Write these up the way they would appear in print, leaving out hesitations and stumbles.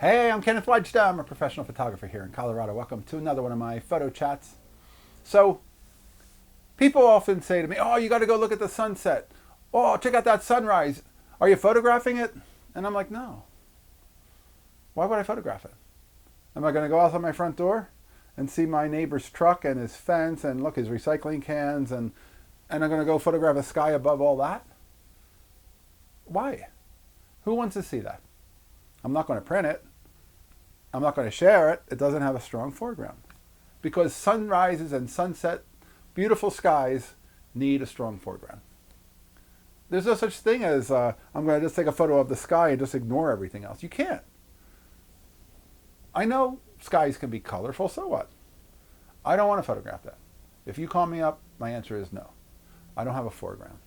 Hey, I'm Kenneth Wajda. I'm a professional photographer here in Colorado. Welcome to another one of my photo chats. So, people often say to me, oh, you got to go look at the sunset. Oh, check out that sunrise. Are you photographing it? And I'm like, no. Why would I photograph it? Am I going to go outside my front door and see my neighbor's truck and his fence and look, his recycling cans and I'm going to go photograph a sky above all that? Why? Who wants to see that? I'm not going to print it. I'm not going to share it. It doesn't have a strong foreground. Because sunrises and sunset, beautiful skies need a strong foreground. There's no such thing as I'm going to just take a photo of the sky and just ignore everything else. You can't. I know skies can be colorful, so what? I don't want to photograph that. If you call me up, my answer is no. I don't have a foreground.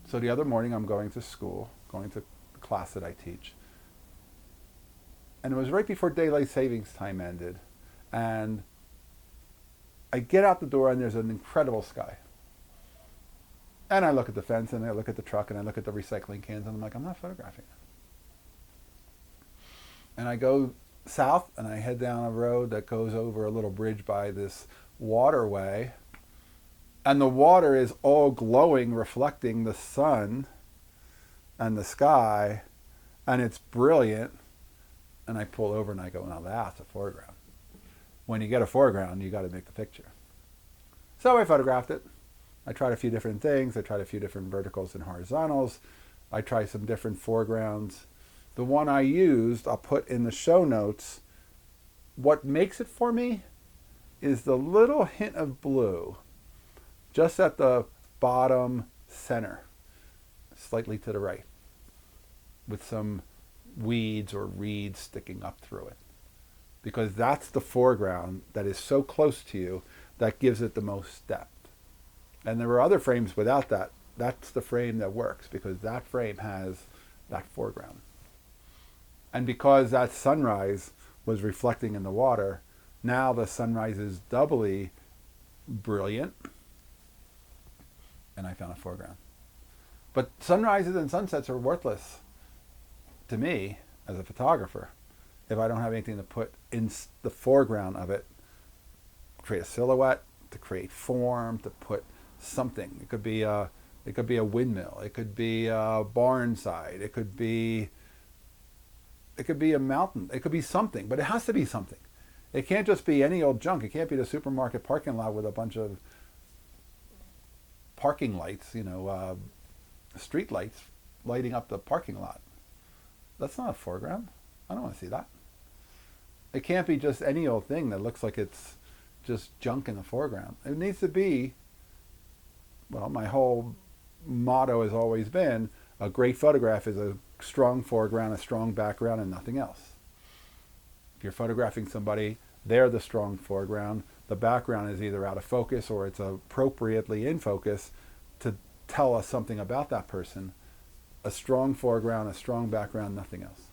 So the other morning I'm going to school, going to the class that I teach. And it was right before daylight savings time ended. And I get out the door and there's an incredible sky. And I look at the fence and I look at the truck and I look at the recycling cans and I'm like, I'm not photographing it. And I go south and I head down a road that goes over a little bridge by this waterway. And the water is all glowing, reflecting the sun and the sky. And it's brilliant. And I pull over and I go, now that's a foreground. When you get a foreground, you got to make the picture. So I photographed it. I tried a few different things. I tried a few different verticals and horizontals. I tried some different foregrounds. The one I used, I'll put in the show notes. What makes it for me is the little hint of blue just at the bottom center, slightly to the right, with some weeds or reeds sticking up through it. Because that's the foreground that is so close to you that gives it the most depth. And there are other frames without that. That's the frame that works because that frame has that foreground. And because that sunrise was reflecting in the water, now the sunrise is doubly brilliant. And I found a foreground. But sunrises and sunsets are worthless to me as a photographer if I don't have anything to put in the foreground of it, create a silhouette, to create form, to put something. It could be a windmill, it could be a barn side, it could be a mountain, it could be something, but it has to be something. It can't just be any old junk. It can't be the supermarket parking lot with a bunch of parking lights, street lights lighting up the parking lot. That's not a foreground. I don't want to see that. It can't be just any old thing that looks like it's just junk in the foreground. It needs to be, well, my whole motto has always been, a great photograph is a strong foreground, a strong background, and nothing else. If you're photographing somebody, they're the strong foreground. The background is either out of focus or it's appropriately in focus to tell us something about that person. A strong foreground, a strong background, nothing else.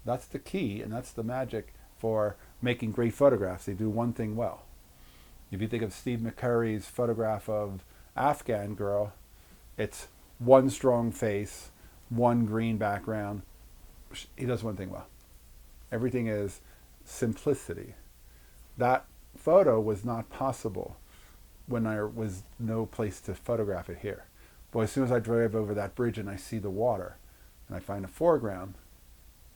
That's the key, and that's the magic for making great photographs. They do one thing well. If you think of Steve McCurry's photograph of Afghan girl, it's one strong face, one green background. He does one thing well. Everything is simplicity. That photo was not possible when there was no place to photograph it here. But as soon as I drive over that bridge and I see the water and I find a foreground,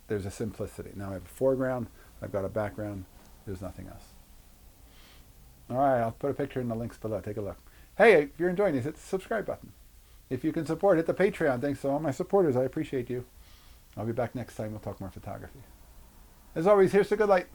there's a simplicity. Now I have a foreground, I've got a background, there's nothing else. All right, I'll put a picture in the links below. Take a look. Hey, if you're enjoying these, hit the subscribe button. If you can support, hit the Patreon. Thanks to all my supporters. I appreciate you. I'll be back next time. We'll talk more photography. As always, here's the good light.